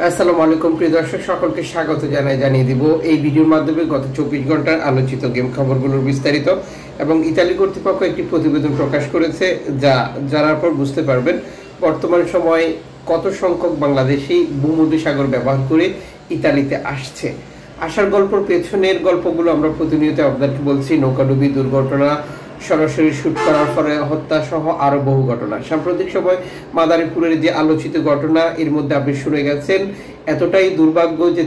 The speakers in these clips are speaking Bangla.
আসসালামু আলাইকুম প্রিয় দর্শক, সকলকে স্বাগত জানিয়ে দিব এই ভিডিওর মাধ্যমে গত 24 ঘন্টার আলোচিত গেম খবরগুলোর বিস্তারিত। এবং ইতালি কর্তৃপক্ষ একটি প্রতিবেদন প্রকাশ করেছে, যা জানার পর বুঝতে পারবেন বর্তমান সময়ে কত সংখ্যক বাংলাদেশি ভূমধ্যসাগর ব্যবহার করে ইতালিতে আসছে। আসার গল্পর পেছনের গল্পগুলো আমরা প্রতিনিয়ত আপনাদেরকে বলছি। নৌকাডুবি, দুর্ঘটনা, সরাসরি শুট করার পরে হত্যা সহ আরো বহু ঘটনা। সাম্প্রতিক সময় মাদারীপুরের যে আলোচিত ঘটনা, এর মধ্যে আপনি শুনে গেছেন এতটাই দুর্ভাগ্য যে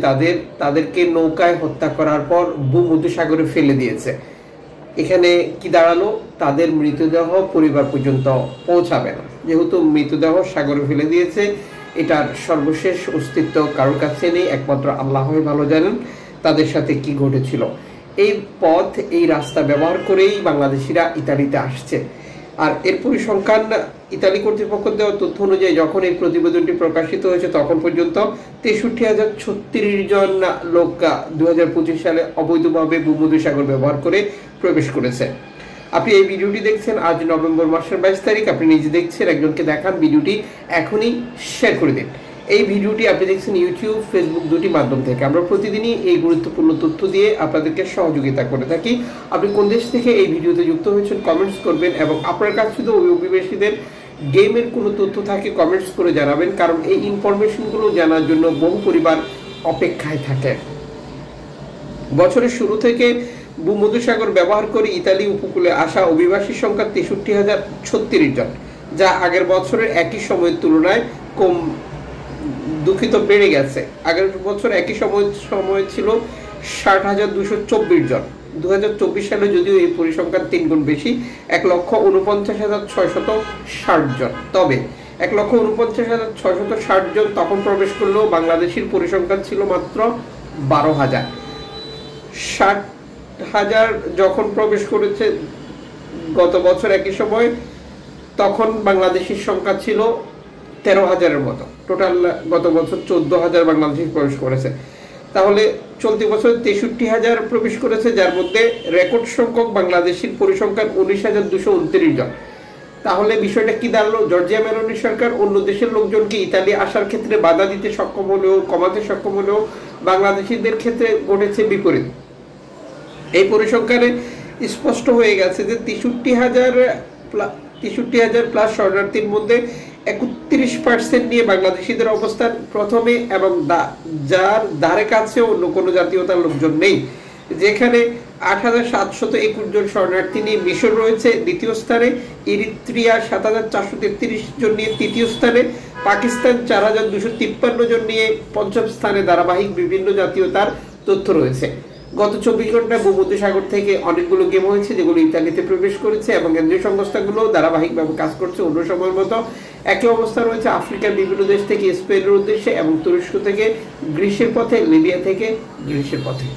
তাদেরকে নৌকায় হত্যা করার পর ভূমধ্যসাগরে ফেলে দিয়েছে। এখানে কি দাঁড়ালো, তাদের মৃতদেহ পরিবার পর্যন্ত পৌঁছাবে না। যেহেতু মৃতদেহ সাগরে ফেলে দিয়েছে, এটার সর্বশেষ অস্তিত্ব কারোর কাছে নেই, একমাত্র আল্লাহই ভালো জানেন তাদের সাথে কি ঘটেছিল। এই পথ, এই রাস্তা ব্যবহার করেই বাংলাদেশিরা ইতালিতে আসছে। আর এর পরিসংখ্যান ইতালি কর্তৃপক্ষ দেওয়া তথ্য অনুযায়ী যখন এই প্রতিবেদনটি প্রকাশিত হয়েছে তখন পর্যন্ত 63,036 জন লোক 2025 সালে অবৈধভাবে ভূমধ্যসাগর ব্যবহার করে প্রবেশ করেছে। আপনি এই ভিডিওটি দেখছেন আজ নভেম্বর মাসের 22 তারিখ। আপনি নিজে দেখছেন, একজনকে দেখান, ভিডিওটি এখনই শেয়ার করে দিন। এই ভিডিওটি আপনি দেখছেন ইউটিউব, ফেসবুক দুটি মাধ্যম থেকে। আমরা প্রতিদিনই এই গুরুত্বপূর্ণ তথ্য দিয়ে আপনাদেরকে সহযোগিতা করে থাকি। আপনি কোন দেশ থেকে এই ভিডিওতে যুক্ত হয়েছেন কমেন্টস করবেন, এবং আপনার কাছে যদি অভিবাসীদের গেমের কোনো তথ্য থাকে কমেন্টস করে জানাবেন, কারণ এই ইনফরমেশনগুলো জানার জন্য বহু পরিবার অপেক্ষায় থাকে। বছরের শুরু থেকে ভূমধ্যসাগর ব্যবহার করে ইতালি উপকূলে আসা অভিবাসীর সংখ্যা 63,036 জন, যা আগের বছরের একই সময়ের তুলনায় বেড়ে গেছে। আগের বছর একই সময় ছিল 60,224 জন। 2024 সালে যদিও এই পরিসংখ্যান 3 গুণ বেশি, 1,49,660 জন। তবে 1,49,660 জন তখন প্রবেশ করলেও বাংলাদেশের পরিসংখ্যান ছিল মাত্র 12,000। 60,000 যখন প্রবেশ করেছে গত বছর একই সময়, তখন বাংলাদেশের সংখ্যা ছিল 13,000-এর মতো। টোটাল গত বছর 14,000 বাংলাদেশি প্রবেশ করেছে। তাহলে চলতি বছর 63,000 প্রবেশ করেছে, যার মধ্যে রেকর্ড সংখ্যক বাংলাদেশির পরিসংখ্যান 19,229 জন। তাহলে বিষয়টা কি দাঁড়ালো? জর্জিয়া মেলোনি সরকার অন্য দেশের লোকজনকে ইতালি আসার ক্ষেত্রে বাধা দিতে সক্ষম হলেও, কমাতে সক্ষম হলেও, বাংলাদেশিদের ক্ষেত্রে ঘটেছে বিপরীত। এই পরিসংখ্যানে স্পষ্ট হয়ে গেছে যে 63,000 প্লাস শরণার্থীর মধ্যে 31% নিয়ে বাংলাদেশিদের অবস্থান প্রথমে, এবং যার ধারে কাছে অন্য কোনো জাতীয়তার লোকজন নেই। যেখানে 8,721 জন শরণার্থী নিয়ে মিশর রয়েছে দ্বিতীয় স্থানে, ইরিত্রিয়া 7,433 জন নিয়ে তৃতীয় স্থানে, পাকিস্তান 4,253 জন নিয়ে পঞ্চম স্থানে। ধারাবাহিক বিভিন্ন জাতীয়তার তথ্য রয়েছে। গত 24 ঘন্টায় ভূমধ্যসাগর থেকে অনেকগুলো গেম হয়েছে যেগুলো ইতালিতে প্রবেশ করেছে, এবং কেন্দ্রীয় সংস্থাগুলো ধারাবাহিকভাবে কাজ করছে অন্য সময়ের মতো। একই অবস্থা রয়েছে আফ্রিকার বিভিন্ন দেশ থেকে স্পেনের উদ্দেশ্যে, এবং তুরস্ক থেকে গ্রিসের পথে, লিবিয়া থেকে গ্রিসের পথে।